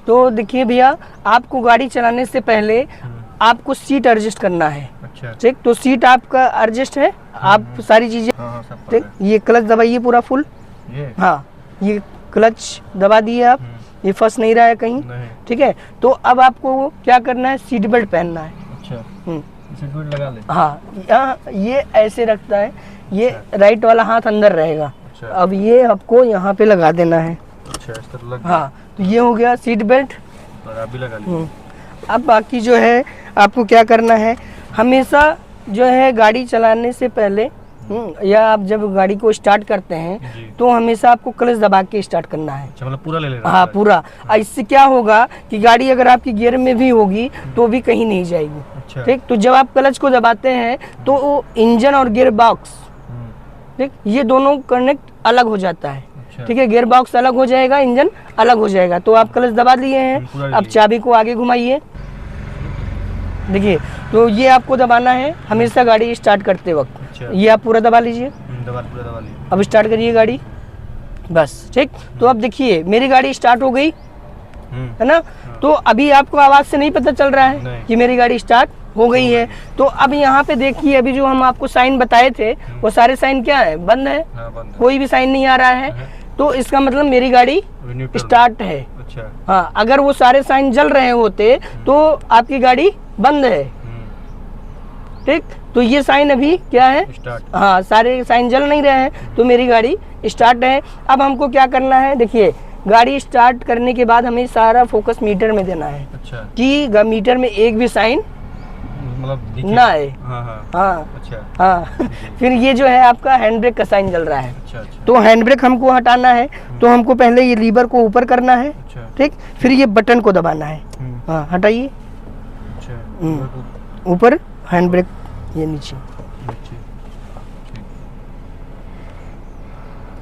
तो देखिए भैया, आपको गाड़ी चलाने से पहले आपको सीट एडजस्ट करना है। अच्छा। ठीक, तो सीट आपका एडजस्ट है, आप सारी चीजें। ठीक, ये क्लच दबाइए पूरा फुल। हाँ, ये क्लच दबा दिए आप, ये फंस नहीं रहा है कहीं। ठीक है, तो अब आपको क्या करना है, सीट बेल्ट पहनना है। अच्छा, सीट बेल्ट लगा ले। हाँ, यहाँ ये ऐसे रखता है, ये राइट वाला हाथ अंदर रहेगा। अच्छा। अब ये आपको यहाँ पे लगा देना है। अच्छा, इस तरह लग। हाँ, तो ये हो गया सीट बेल्ट। और आप भी लगा लीजिए। अब बाकी जो है आपको क्या करना है, हमेशा जो है गाड़ी चलाने से पहले या आप जब गाड़ी को स्टार्ट करते हैं तो हमेशा आपको क्लच दबा के स्टार्ट करना है। अच्छा, मतलब पूरा ले लेना। हाँ, पूरा। इससे क्या होगा कि गाड़ी अगर आपकी गियर में भी होगी तो भी कहीं नहीं जाएगी। अच्छा। ठीक, तो जब आप क्लच को दबाते हैं तो इंजन और गियर बॉक्स, ठीक, ये दोनों कनेक्ट अलग हो जाता है। अच्छा। ठीक है, गियर बॉक्स अलग हो जाएगा, इंजन अलग हो जाएगा। तो आप क्लच दबा लिए हैं, अब चाबी को आगे घुमाइए। देखिए, तो ये आपको दबाना है हमेशा गाड़ी स्टार्ट करते वक्त। अच्छा। ये आप पूरा दबा लीजिए। पूरा दबा लीजिए। अब स्टार्ट करिए गाड़ी, बस। ठीक, तो अब देखिए मेरी गाड़ी स्टार्ट हो गई है ना। तो अभी आपको आवाज से नहीं पता चल रहा है कि मेरी गाड़ी स्टार्ट हो गई है। तो अब यहाँ पे देखिए, अभी जो हम आपको साइन बताए थे वो सारे साइन क्या है, बंद है। कोई भी साइन नहीं आ रहा है, तो इसका मतलब मेरी गाड़ी स्टार्ट है। अच्छा। हाँ, अगर वो सारे साइन जल रहे होते तो आपकी गाड़ी बंद है। ठीक, तो ये साइन अभी क्या है, स्टार्ट। हाँ, सारे साइन जल नहीं रहे हैं तो मेरी गाड़ी स्टार्ट है। अब हमको क्या करना है, देखिए गाड़ी स्टार्ट करने के बाद हमें सारा फोकस मीटर में देना है। अच्छा। कि मीटर में एक भी साइन मतलब ना है। हाँ। अच्छा। हाँ। फिर ये जो है आपका हैंड ब्रेक का साइन जल रहा है। अच्छा। तो हैंड ब्रेक हमको हटाना है, तो हमको पहले ये लीवर को ऊपर करना है। अच्छा। ठीक, फिर ये बटन को दबाना है। हाँ, हटाइए। ऊपर हैंड ब्रेक, ये नीचे।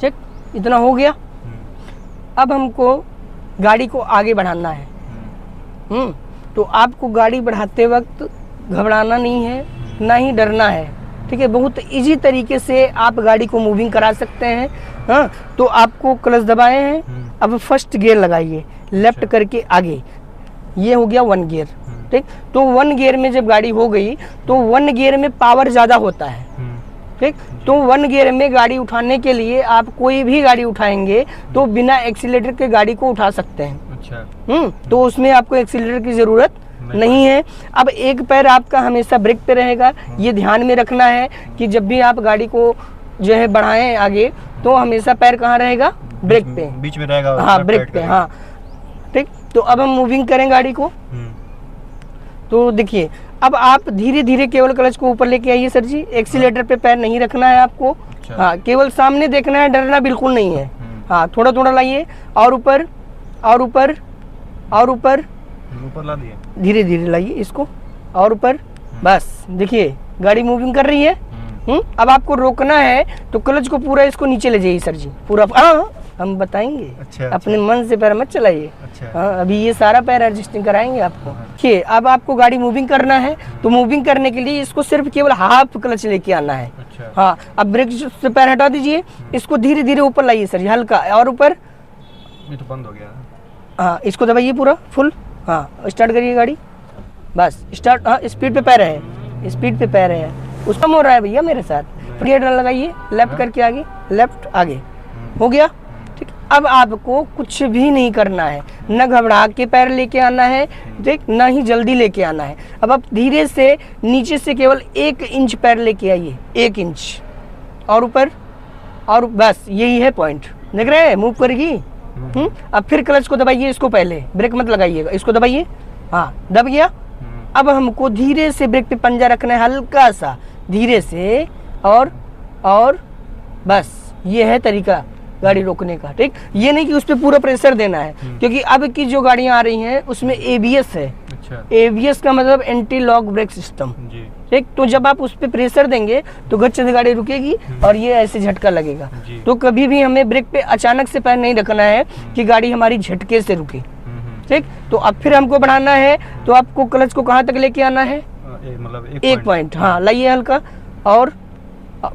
चेक, इतना हो गया। अब हमको गाड़ी को आगे बढ़ाना है। तो आपको गाड़ी बढ़ाते वक्त घबराना नहीं है, ना ही डरना है। ठीक है, बहुत इजी तरीके से आप गाड़ी को मूविंग करा सकते हैं। हाँ, तो आपको क्लच दबाए हैं, अब फर्स्ट गियर लगाइए, लेफ्ट करके आगे। ये हो गया 1 गियर। ठीक, तो 1 गियर में जब गाड़ी हो गई तो 1 गियर में पावर ज़्यादा होता है। ठीक, तो 1 गियर में गाड़ी उठाने के लिए आप कोई भी गाड़ी उठाएंगे तो बिना एक्सीलेटर के गाड़ी को उठा सकते हैं। अच्छा। तो उसमें आपको एक्सीलेटर की ज़रूरत नहीं है। अब एक पैर आपका हमेशा ब्रेक पे रहेगा, ये ध्यान में रखना है कि जब भी आप गाड़ी को जो है बढ़ाएं आगे तो हमेशा पैर कहाँ रहेगा, ब्रेक पे, बीच में रहेगा। हाँ, ब्रेक पे। हाँ, ठीक, तो अब हम मूविंग करें गाड़ी को। तो देखिए, अब आप धीरे धीरे केवल क्लच को ऊपर लेके आइए सर जी, एक्सीलेटर पे पैर नहीं रखना है आपको। अच्छा। हाँ, केवल सामने देखना है, डरना बिल्कुल नहीं है। हाँ, थोड़ा थोड़ा लाइए, और ऊपर और ऊपर और ऊपर ला दिए, धीरे धीरे लाइए इसको, और ऊपर। बस देखिए गाड़ी मूविंग कर रही है। अब आपको रोकना है तो क्लच को पूरा इसको नीचे ले जाइए सर जी, पूरा। हाँ, हम बताएंगे। अच्छा। अपने मन से पैर मत चलाइए। अच्छा। हाँ, अभी ये सारा पैर एडजस्टिंग कराएंगे आपको। देखिए, अब आपको गाड़ी मूविंग करना है तो मूविंग करने के लिए इसको सिर्फ केवल हाफ क्लच लेके आना है। अच्छा। हाँ, अब ब्रेक से पैर हटा दीजिए, इसको धीरे धीरे ऊपर लाइए सर जी, हल्का, और ऊपर। ये तो बंद हो गया। हाँ, इसको दबाइए पूरा फुल। हाँ, स्टार्ट करिए गाड़ी, बस स्टार्ट। हाँ, स्पीड पे पैर है, स्पीड पे पैर है, उसका हो रहा है भैया मेरे साथ। गियर लगाइए, लेफ्ट करके आगे, लेफ्ट आगे, हो गया। ठीक, अब आपको कुछ भी नहीं करना है, न घबरा के पैर लेके आना है, ठीक, ना ही जल्दी लेके आना है। अब आप धीरे से नीचे से केवल 1 इंच पैर लेके आइए, 1 इंच, और ऊपर, और बस यही है पॉइंट। देख रहे हैं, मूव करेगी। अब फिर क्लच को दबाइए, इसको पहले ब्रेक मत लगाइएगा, इसको दबाइए। हाँ, दब गया। अब हमको धीरे से ब्रेक पे पंजा रखना है, हल्का सा धीरे से, और बस ये है तरीका गाड़ी रोकने का। ठीक, ये नहीं कि उस पर पूरा प्रेशर देना है, क्योंकि अब की जो गाड़ियां आ रही हैं उसमें ABS है। अच्छा। ABS का मतलब एंटी लॉक ब्रेक सिस्टम। ठीक, तो जब आप उस पर प्रेशर देंगे तो गच्चे से गाड़ी रुकेगी और ये ऐसे झटका लगेगा। तो कभी भी हमें ब्रेक पे अचानक से पैर नहीं रखना है कि गाड़ी हमारी झटके से रुके। ठीक, तो अब फिर हमको बढ़ाना है तो आपको क्लच को कहाँ तक लेके आना है, मतलब 1 पॉइंट। हाँ, लाइए हल्का, और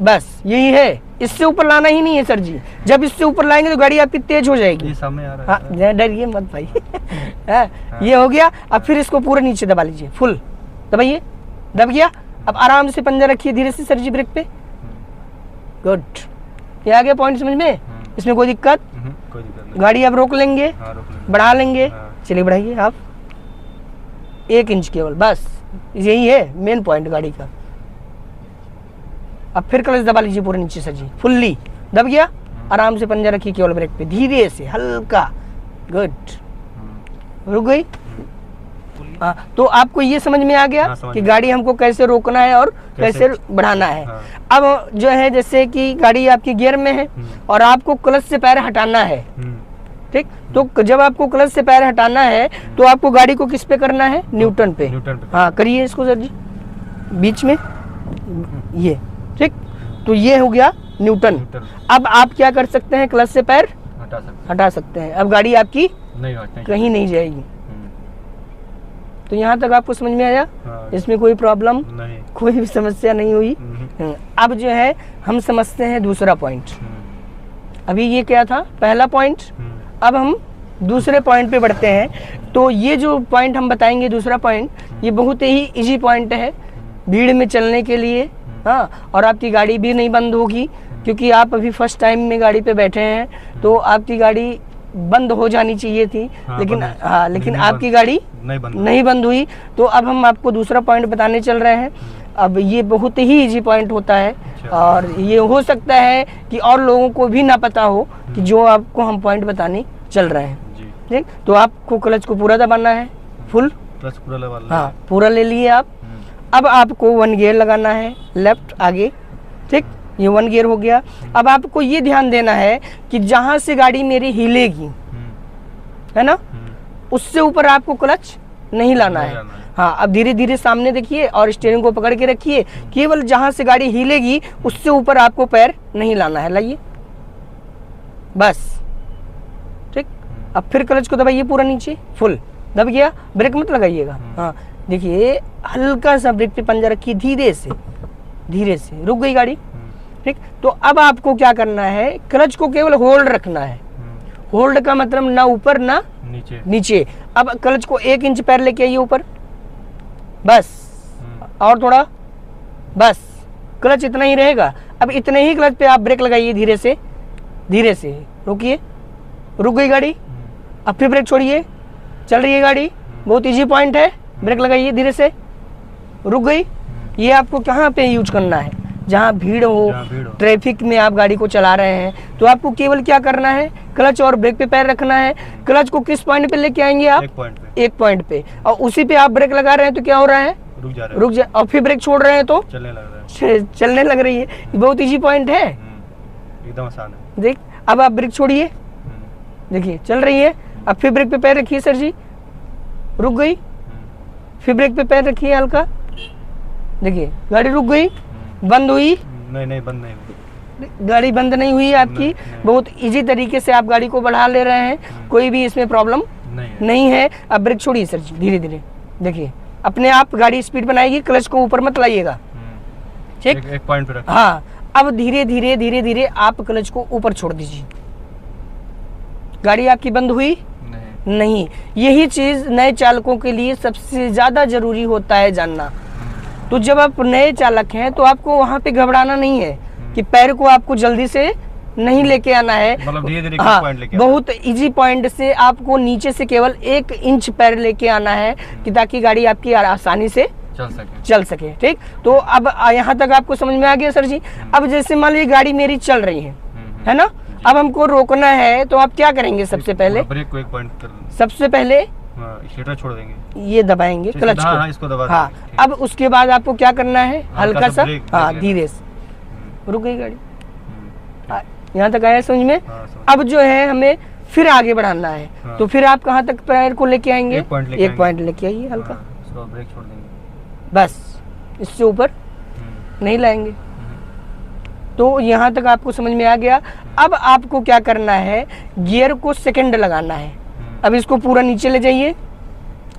बस यही है। इससे ऊपर लाना ही नहीं है सर जी। जब इससे ऊपर लाएंगे तो गाड़ी आपकी तेज हो जाएगी। ये सामने आ रहा है। हाँ, डरिए मत भाई। ये हो गया। अब फिर इसको पूरा नीचे दबा लीजिए, फुल दबाइए, दब गया। अब आराम से पंजा रखिए धीरे से सर जी ब्रेक पे। गुड, ये आ गया पॉइंट समझ में? इसमें कोई दिक्कत? कोई दिक्कत नहीं। गाड़ी आप रोक लेंगे, हाँ, रोक लेंगे। बढ़ा लेंगे। हाँ। चलिए बढ़ाइए आप 1 इंच केवल, बस यही है मेन पॉइंट गाड़ी का। अब फिर क्लच दबा लीजिए पूरे नीचे सर जी, फुल्ली दब गया। आराम से पंजा रखिए केवल ब्रेक पे, धीरे से हल्का। गुड, रुक गई। हाँ, तो आपको ये समझ में आ गया समझ कि में। गाड़ी हमको कैसे रोकना है और कैसे बढ़ाना है। हाँ। अब जो है जैसे कि गाड़ी आपकी गियर में है और आपको क्लच से पैर हटाना है, ठीक? तो जब आपको क्लच से पैर हटाना है तो आपको गाड़ी को किस पे करना है? न्यूटन पे। न्यूटन पे। हाँ, करिए इसको सर जी बीच में, ये ठीक। तो ये हो गया न्यूटन। अब आप क्या कर सकते हैं? क्लच से पैर हटा सकते हैं। अब गाड़ी आपकी नहीं कहीं नहीं जाएगी। तो यहाँ तक आपको समझ में आया? हाँ। इसमें कोई प्रॉब्लम नहीं। कोई भी समस्या नहीं हुई। अब जो है हम समझते हैं दूसरा पॉइंट। अभी ये क्या था? पहला पॉइंट। अब हम दूसरे पॉइंट पे बढ़ते हैं। तो ये जो पॉइंट हम बताएंगे दूसरा पॉइंट, ये बहुत ही इजी पॉइंट है भीड़ में चलने के लिए। हाँ, और आपकी गाड़ी भी नहीं बंद होगी क्योंकि आप अभी फर्स्ट टाइम में गाड़ी पे बैठे हैं, तो आपकी गाड़ी बंद हो जानी चाहिए थी। हाँ, लेकिन आपकी गाड़ी नहीं बंद हुई। तो अब हम आपको दूसरा पॉइंट बताने चल रहे हैं। अब ये बहुत ही इजी पॉइंट होता है और ये हो सकता है कि और लोगों को भी ना पता हो कि जो आपको हम पॉइंट बताने चल रहे हैं, ठीक? तो आपको क्लच को पूरा दबाना है, फुल क्लच पूरा लगा लो। हाँ, पूरा ले लिए आप। अब आपको 1 गियर लगाना है, लेफ्ट आगे, ठीक? ये 1 गियर हो गया। अब आपको ये ध्यान देना है कि जहां से गाड़ी मेरी हिलेगी, है ना, उससे ऊपर आपको क्लच नहीं लाना है। हाँ, अब धीरे धीरे सामने देखिए और स्टीयरिंग को पकड़ के रखिए। केवल जहां से गाड़ी हिलेगी उससे ऊपर आपको पैर नहीं लाना है। लाइए, बस, ठीक। अब फिर क्लच को दबाइए पूरा नीचे, फुल दब गया। ब्रेक मत लगाइएगा। हाँ, देखिए हल्का सा ब्रेक पे पंजा रखिए, धीरे से रुक गई गाड़ी, ठीक। तो अब आपको क्या करना है? क्लच को केवल होल्ड रखना है। होल्ड का मतलब ना ऊपर ना नीचे। अब क्लच को 1 इंच पैर लेके आइए ऊपर, बस, और थोड़ा, बस, क्लच इतना ही रहेगा। अब इतने ही क्लच पे आप ब्रेक लगाइए, धीरे से रुकिए, रुक गई गाड़ी। अब फिर ब्रेक छोड़िए, चल रही है गाड़ी। बहुत इजी पॉइंट है, ब्रेक लगाइए धीरे से, रुक गई। ये आपको कहाँ पे यूज करना है? जहाँ भीड़ हो, ट्रैफिक में आप गाड़ी को चला रहे हैं, तो आपको केवल क्या करना है? क्लच और ब्रेक पे पैर रखना है। क्लच को किस पॉइंट पे लेके आएंगे आप? एक पॉइंट पे, और उसी पे आप ब्रेक लगा रहे हैं तो क्या हो रहा है? रुक जा। और फिर ब्रेक छोड़ रहे हैं तो चलने लग रही है। बहुत इजी पॉइंट है, एकदम आसान है। देख, अब आप ब्रेक छोड़िए, देखिए चल रही है। अब फिर ब्रेक पे पैर रखिए सर जी, रुक गई। फिर ब्रेक पे पैर रखिए हल्का, देखिए गाड़ी रुक गई, बंद हुई? नहीं, बंद नहीं हुई। गाड़ी बंद नहीं हुई आपकी। बहुत इजी तरीके से आप गाड़ी को बढ़ा ले रहे हैं, कोई भी इसमें प्रॉब्लम नहीं है। अब ब्रेक छोड़िए सर जी, धीरे धीरे, देखिए अपने आप गाड़ी स्पीड बनाएगी। क्लच को ऊपर मत लाइएगा, ठीक? एक पॉइंट पे रखिए। हाँ, अब धीरे धीरे आप क्लच को ऊपर छोड़ दीजिए। गाड़ी आपकी बंद हुई? नहीं। यही चीज नए चालकों के लिए सबसे ज्यादा जरूरी होता है जानना। तो जब आप नए चालक हैं तो आपको वहां पे घबराना नहीं है कि पैर को आपको जल्दी से नहीं लेके आना है। मतलब धीरे-धीरे हाँ, पॉइंट लेके बहुत इजी पॉइंट से आपको नीचे से केवल 1 इंच पैर लेके आना है कि ताकि गाड़ी आपकी आसानी से चल सके, ठीक। तो अब यहाँ तक आपको समझ में आ गया सर जी। अब जैसे मान लीजिए गाड़ी मेरी चल रही है ना, अब हमको रोकना है तो आप क्या करेंगे? सबसे पहले ब्रेक को 1 पॉइंट सबसे पहले एक्सीलरेटर छोड़ देंगे, ये दबाएंगे क्लच को। हाँ, इसको दबा हाँ, अब उसके बाद आपको क्या करना है? हल्का सा, हाँ, धीरे से, रुक गई गाड़ी। यहाँ तक आया समझ में? अब जो है हमें फिर आगे बढ़ाना है। हाँ। तो फिर आप कहाँ तक पैर को लेके आएंगे? 1 पॉइंट लेके आइए हल्का, ब्रेक छोड़ देंगे, बस, इससे ऊपर नहीं लाएंगे। तो यहाँ तक आपको समझ में आ गया। अब आपको क्या करना है? गियर को सेकंड लगाना है। अब इसको पूरा नीचे ले जाइए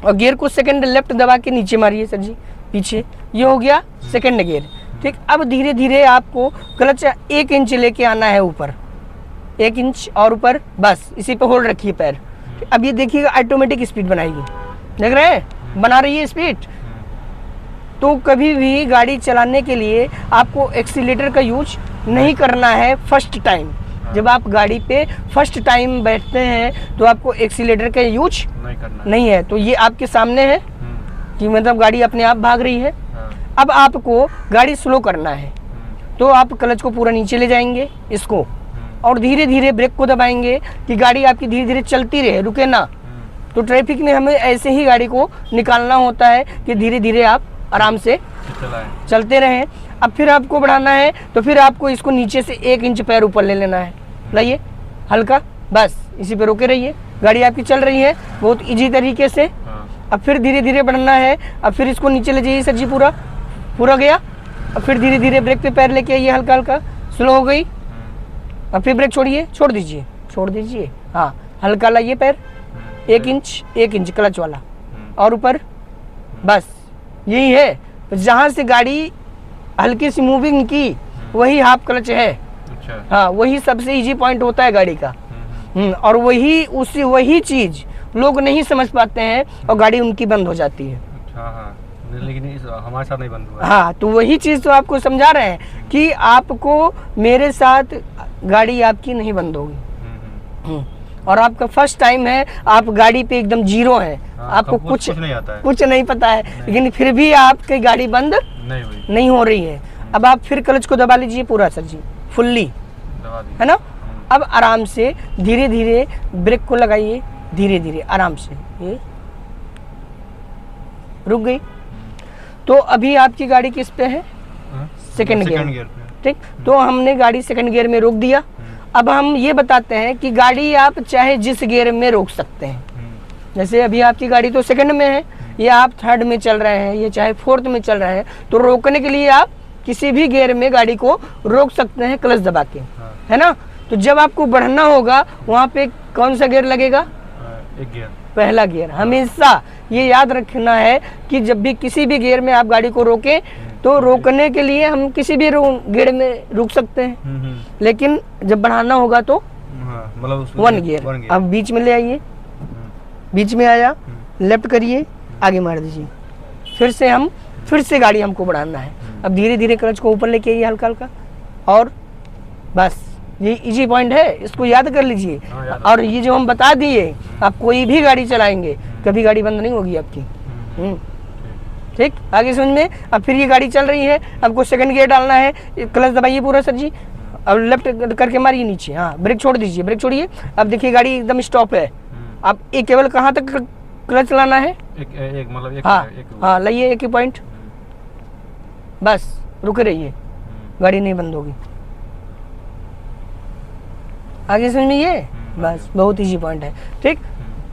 और गियर को सेकंड लेफ्ट दबा के नीचे मारिए सर जी, पीछे। ये हो गया सेकंड गियर। ठीक, अब धीरे धीरे आपको क्लच 1 इंच लेके आना है ऊपर, 1 इंच और ऊपर, बस इसी पे होल्ड रखिए पैर। अब ये देखिएगा ऑटोमेटिक स्पीड बनाएगी, देख रहे हैं, बना रही है स्पीड। तो कभी भी गाड़ी चलाने के लिए आपको एक्सीलेटर का यूज नहीं करना है फर्स्ट टाइम। जब आप गाड़ी पे फर्स्ट टाइम बैठते हैं तो आपको एक्सीलेटर का यूज नहीं है। तो ये आपके सामने है कि मतलब गाड़ी अपने आप भाग रही है। अब आपको गाड़ी स्लो करना है तो आप क्लच को पूरा नीचे ले जाएंगे इसको, और धीरे धीरे ब्रेक को दबाएंगे कि गाड़ी आपकी धीरे धीरे चलती रहे, रुके ना। तो ट्रैफिक में हमें ऐसे ही गाड़ी को निकालना होता है कि धीरे धीरे आप आराम से चलते रहें। अब फिर आपको बढ़ाना है तो फिर आपको इसको नीचे से 1 इंच पैर ऊपर ले लेना है, लाइए हल्का, बस इसी पे रोके रहिए, गाड़ी आपकी चल रही है बहुत इजी तरीके से। अब फिर धीरे धीरे बढ़ना है, अब फिर इसको नीचे ले जाइए सर जी, पूरा गया। अब फिर धीरे धीरे ब्रेक पे पैर लेके आइए, हल्का हल्का, स्लो हो गई। अब फिर ब्रेक छोड़िए, छोड़ दीजिए, हाँ हल्का लाइए पैर, 1 इंच क्लच वाला, और ऊपर, बस यही है। जहाँ से गाड़ी हल्की सी मूविंग की वही हाफ क्लच है। अच्छा। हाँ, वही सबसे इजी पॉइंट होता है गाड़ी का। और वही चीज लोग नहीं समझ पाते हैं और गाड़ी उनकी बंद हो जाती है। हाँ, लेकिन हमारे साथ नहीं बंद हुआ। हाँ, तो वही चीज तो आपको समझा रहे हैं कि आपको मेरे साथ गाड़ी आपकी नहीं बंद होगी। और आपका फर्स्ट टाइम है, आप गाड़ी पे एकदम जीरो है, आपको कुछ नहीं आता है, कुछ नहीं पता है, लेकिन फिर भी आपकी गाड़ी बंद नहीं हो रही है। अब आप फिर क्लच को दबा लीजिए पूरा सर जी, फुल्ली, है ना। अब आराम से धीरे धीरे ब्रेक को लगाइए, धीरे धीरे आराम से, ये रुक गई। तो अभी आपकी गाड़ी किस पे है, सेकंड गियर, ठीक। तो हमने गाड़ी सेकंड गियर में रोक दिया। अब हम ये बताते हैं कि गाड़ी आप चाहे जिस गियर में रोक सकते हैं। जैसे अभी आपकी गाड़ी तो सेकंड में है, या आप थर्ड में चल रहे हैं, या चाहे फोर्थ में चल रहे हैं, तो रोकने के लिए आप किसी भी गियर में गाड़ी को रोक सकते हैं क्लच दबा के, है ना। तो जब आपको बढ़ना होगा वहाँ पे कौन सा गियर लगेगा, एक गियर, पहला गियर। हमेशा ये याद रखना है कि जब भी किसी भी गियर में आप गाड़ी को रोकें तो रोकने के लिए हम किसी भी गियर में रुक सकते हैं, लेकिन जब बढ़ाना होगा तो मतलब 1 गियर। अब बीच में ले आइए, बीच में आया, लेफ्ट करिए, आगे मार दीजिए, फिर से गाड़ी हमको बढ़ाना है। अब धीरे धीरे क्लच को ऊपर लेके आइए, हल्का हल्का, और बस ये इजी पॉइंट है, इसको याद कर लीजिए। और ये जो हम बता दिए, आप कोई भी गाड़ी चलाएंगे कभी गाड़ी बंद नहीं होगी आपकी। ठीक, आगे समझ में। अब फिर ये गाड़ी चल रही है, आपको सेकंड गियर डालना है, क्लच दबाइए पूरा सर जी, अब लेफ्ट करके मारिए नीचे, हाँ ब्रेक छोड़ दीजिए, ब्रेक छोड़िए। अब देखिए गाड़ी एकदम स्टॉप है। अब एक केवल कहाँ तक क्लच लाना है, एक मतलब हाँ लाइए, एक ही पॉइंट, बस रुके रहिए, गाड़ी नहीं बंद होगी। आगे समझ में, ये बस बहुत इजी पॉइंट है, ठीक।